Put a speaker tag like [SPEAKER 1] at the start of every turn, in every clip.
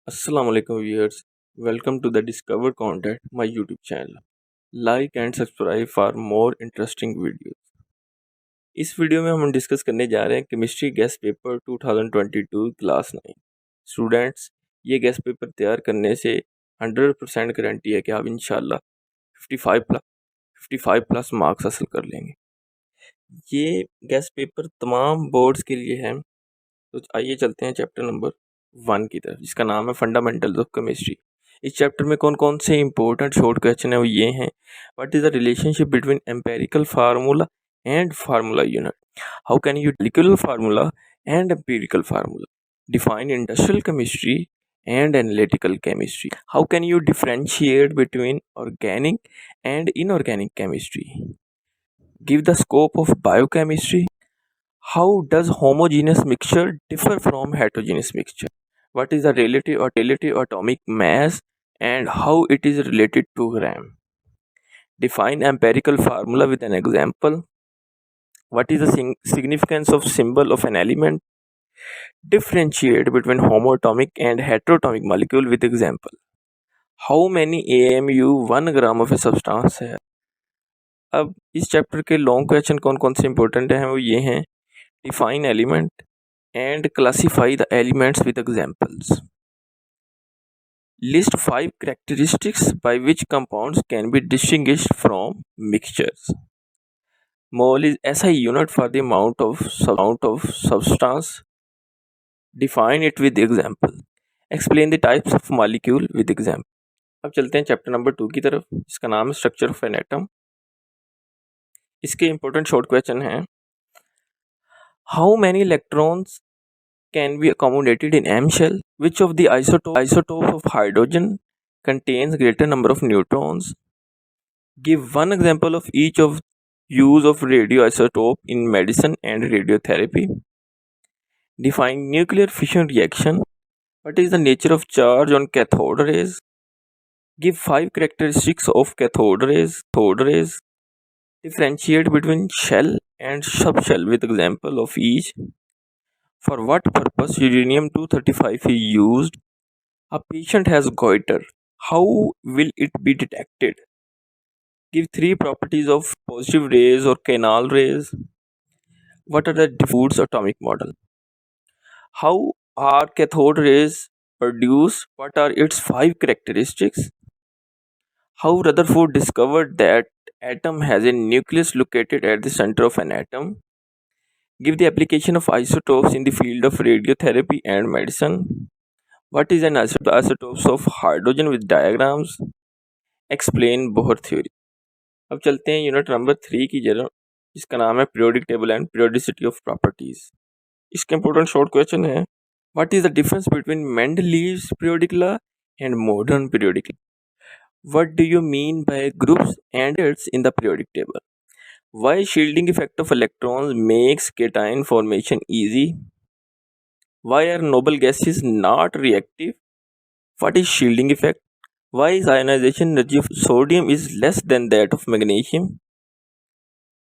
[SPEAKER 1] Assalamu alaikum viewers. Welcome to the Discover Content, my YouTube channel. Like and subscribe for more interesting videos. इस video में हम discuss करने जा रहे हैं chemistry guest paper 2022 class 9। Students, ये guest paper तैयार करने से 100% गारंटी है कि आप इंशाल्लाह 55 प्लस मार्क्स हासिल कर लेंगे। ये गेस्ट पेपर तमाम बोर्ड्स के लिए है। तो आइए चलते हैं चैप्टर नंबर 1 की तरफ, जिसका नाम है फंडामेंटल्स ऑफ केमिस्ट्री। इस चैप्टर में कौन कौन से इंपॉर्टेंट शॉर्ट क्वेश्चन है वो ये हैं। What is the relationship between empirical formula and formula unit? How can you molecular formula and empirical formula? Define industrial chemistry and analytical chemistry? How can you differentiate between organic and inorganic chemistry? Give the scope of biochemistry? How does homogeneous mixture differ from heterogeneous mixture? What is the relative atomic mass and how it is related to gram? Define empirical formula with an example. What is the significance of symbol of an element? Differentiate between homoatomic and heteroatomic molecule with example. How many AMU 1 gram of a substance है? अब इस chapter के long question कौन कौन से important हैं वो ये हैं। Define element and classify the elements with examples. List 5 characteristics by which compounds can be distinguished from mixtures. Mole is SI unit for the amount of substance. Define it with example. Explain the types of molecule with example. अब चलते हैं chapter number 2 की तरफ, जिसका नाम है structure of an atom. इसके important short question हैं। How many electrons can be accommodated in M shell? Which of the isotopes of hydrogen contains greater number of neutrons? Give one example of each of use of radioisotope in medicine and radiotherapy. Define nuclear fission reaction. What is the nature of charge on cathode rays? Give 5 characteristics of cathode rays. Differentiate between shell and subshell with example of each. For what purpose uranium-235 is used? A patient has goiter. How will it be detected? Give 3 properties of positive rays or canal rays. What are the diffuse atomic model? How are cathode rays produced? What are its 5 characteristics? How Rutherford discovered that atom has a nucleus located at the center of an atom? Give the application of isotopes in the field of radiotherapy and medicine. What is an isotopes of hydrogen with diagrams? Explain Bohr theory. अब चलते हैं unit number 3 की जरा, जिसका नाम है periodic table and periodicity of properties. इसके important short question है। What is the difference between Mendeleev's periodic law and modern periodic law? What do you mean bye groups and it's in the periodic table? Why shielding effect of electrons makes cation formation easy? Why are noble gases not reactive? What is shielding effect? Why is ionization energy of sodium is less than that of magnesium?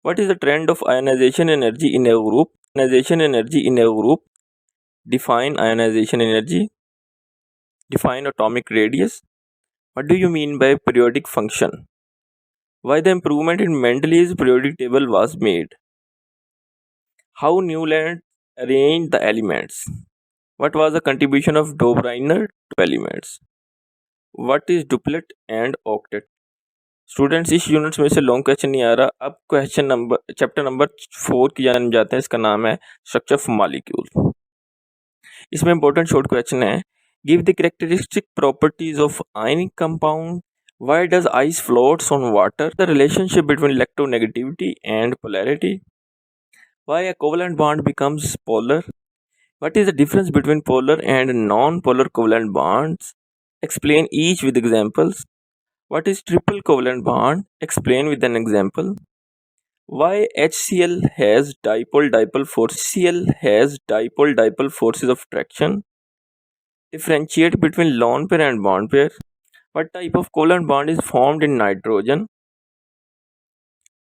[SPEAKER 1] What is the trend of ionization energy in a group? Define ionization energy. Define atomic radius. What do you mean by periodic function? Why the improvement in Mendeleev's periodic table was made? How Newland arranged the elements? What was the contribution of Dobriner to elements? What is duplet and octet? Students, इस units में से long question नहीं आ रहा। अब chapter number 4 की जानब जाते हैं। इसका नाम है स्ट्रक्चर ऑफ मॉलिक्यूल। इसमें इंपॉर्टेंट शॉर्ट क्वेश्चन है। Give the characteristic properties of ionic compound. Why does ice floats on water? The relationship between electronegativity and polarity. Why a covalent bond becomes polar? What is the difference between polar and non-polar covalent bonds? Explain each with examples. What is triple covalent bond? Explain with an example. Why HCl has dipole-dipole forces of attraction? Differentiate between lone pair and bond pair. What type of covalent bond is formed in nitrogen?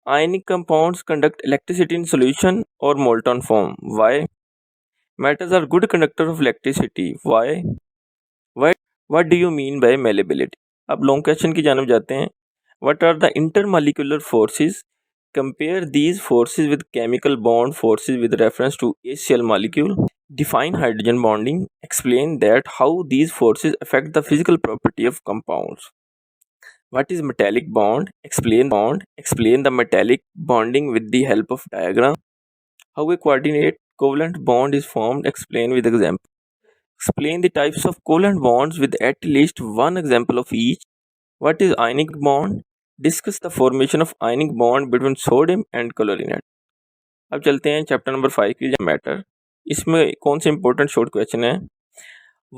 [SPEAKER 1] Ionic compounds conduct electricity in solution or molten form. Why? Metals are good conductor of electricity. Why? Why what do you mean by malleability? अब long question की जानब जाते हैं. What are the intermolecular forces? Compare these forces with chemical bond forces with reference to acyl molecule. Define hydrogen bonding. Explain that how these forces affect the physical property of compounds. What is metallic bond? Explain the metallic bonding with the help of diagram. How a coordinate covalent bond is formed. Explain with example. Explain the types of covalent bonds with at least one example of each. What is ionic bond? Discuss the formation of ionic bond between sodium and chlorine. अब चलते हैं chapter number 5 की matter. इसमें कौन से important short question है.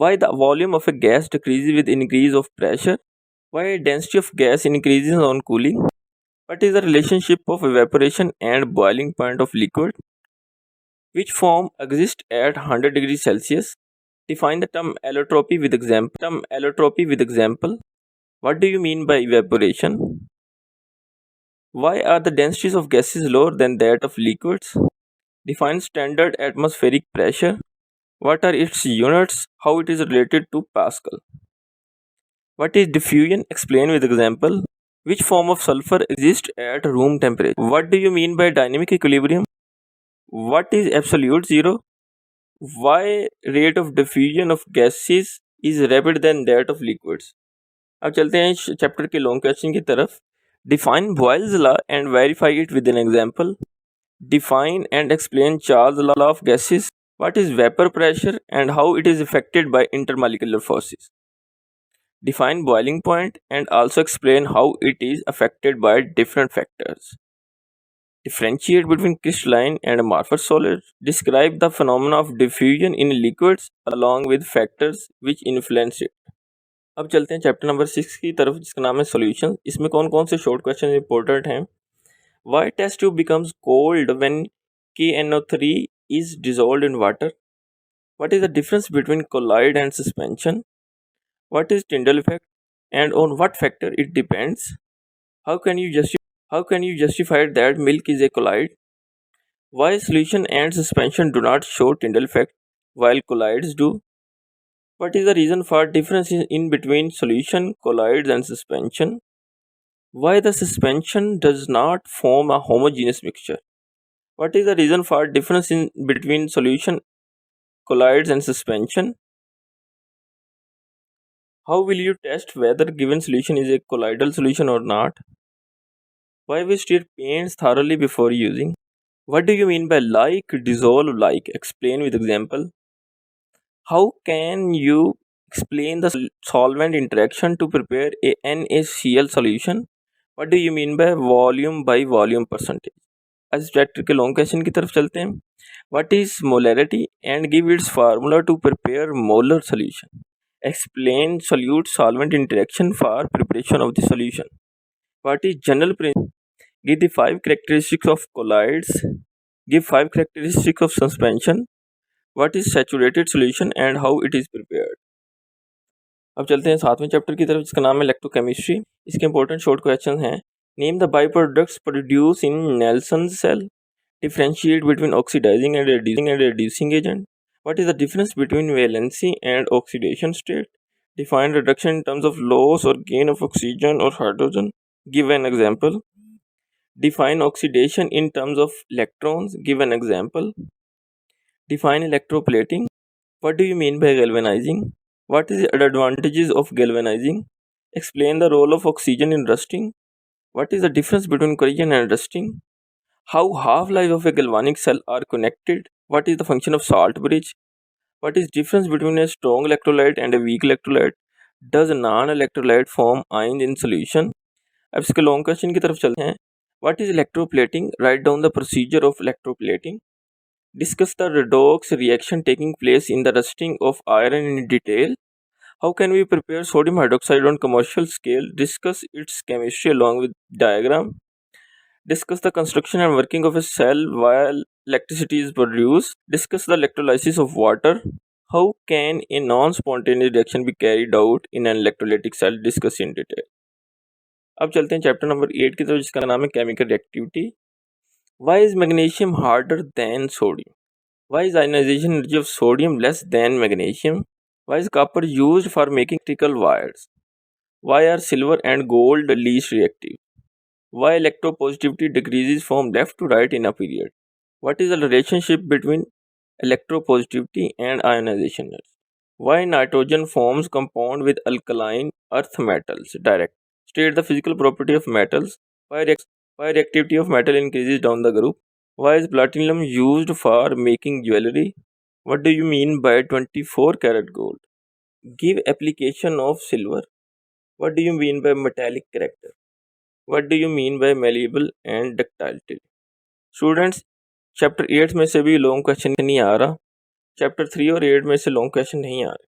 [SPEAKER 1] Why the volume of a gas decreases with increase of pressure? Why density of gas increases on cooling? What is the relationship of evaporation and boiling point of liquid? Which form exists at 100 degrees Celsius? Define the term allotropy with example. What do you mean by evaporation? Why are the densities of gases lower than that of liquids? Define standard atmospheric pressure. What are its units? How it is related to Pascal? What is diffusion? Explain with example. Which form of sulfur exists at room temperature? What do you mean by dynamic equilibrium? What is absolute zero? Why rate of diffusion of gases is rapid than that of liquids? अब चलते हैं इस chapter के long question की तरफ. Define Boyle's law and verify it with an example. Define and explain Charles' law of gases. What is vapor pressure and how it is affected by intermolecular forces? Define boiling point and also explain how it is affected by different factors. Differentiate between crystalline and amorphous solids. Describe the phenomena of diffusion in liquids along with factors which influence it. अब चलते हैं chapter number 6 की तरफ जिसका नाम है solution. इसमें कौन कौन से शॉर्ट क्वेश्चन इंपॉर्टेंट हैं. Why test tube becomes cold when KNO3 is dissolved in water? What is the difference between colloid and suspension? What is Tyndall effect and on what factor it depends? How can you justify that milk is a colloid? Why solution and suspension do not show Tyndall effect while colloids do? What is the reason for difference in between solution, colloids and suspension? Why the suspension does not form a homogeneous mixture? What is the reason for difference in between solution, colloids and suspension? How will you test whether given solution is a colloidal solution or not? Why we stir paints thoroughly before using? What do you mean by like, dissolve, like? Explain with example. How can you explain the solvent interaction to prepare a NaCl solution? What do you mean by volume percentage? आज इस chapter के long question की तरफ चलते हैं. What is molarity and give its formula to prepare molar solution? Explain solute solvent interaction for preparation of the solution. What is general principle? Give the 5 characteristics of colloids. Give 5 characteristics of suspension. What is saturated solution and how it is prepared? अब चलते हैं 7वें chapter की तरफ जिसका नाम है electrochemistry. इसके important short question हैं. Name the by products produce in Nelson cell. Differentiate between oxidizing and reducing agent. What is the difference between valency and oxidation state? Define reduction in terms of loss or gain of oxygen or hydrogen. Give an example. Define oxidation in terms of electrons. Give an example. Define electroplating. What do you mean by galvanizing? What is the advantages of galvanizing? Explain the role of oxygen in rusting. What is the difference between corrosion and rusting? How half-life of a galvanic cell are connected? What is the function of salt bridge? What is difference between a strong electrolyte and a weak electrolyte? Does non-electrolyte form ions in solution? अब इसके long question की तरफ चलते हैं. What is electroplating? Write down the procedure of electroplating. Discuss the redox reaction taking place in the rusting of iron in detail. How can we prepare sodium hydroxide on commercial scale? Discuss its chemistry along with diagram. Discuss the construction and working of a cell while electricity is produced. Discuss the electrolysis of water. How can a non-spontaneous reaction be carried out in an electrolytic cell? Discuss in detail. अब चलते हैं chapter number 8 की तरफ जिसका नाम है chemical reactivity. Why is magnesium harder than sodium? Why is ionization energy of sodium less than magnesium? Why is copper used for making electrical wires? Why are silver and gold least reactive? Why electropositivity decreases from left to right in a period? What is the relationship between electropositivity and ionization? Why nitrogen forms compound with alkaline earth metals direct? State the physical property of metals. Why reactivity of metal increases down the group? Why is platinum used for making jewelry? What do you mean by 24 karat gold? Give application of silver. What do you mean by metallic character? What do you mean by malleable and ductility? Students chapter 8 में से भी long question नहीं आ रहा, chapter 3 और 8 में से long question नहीं आ रहे।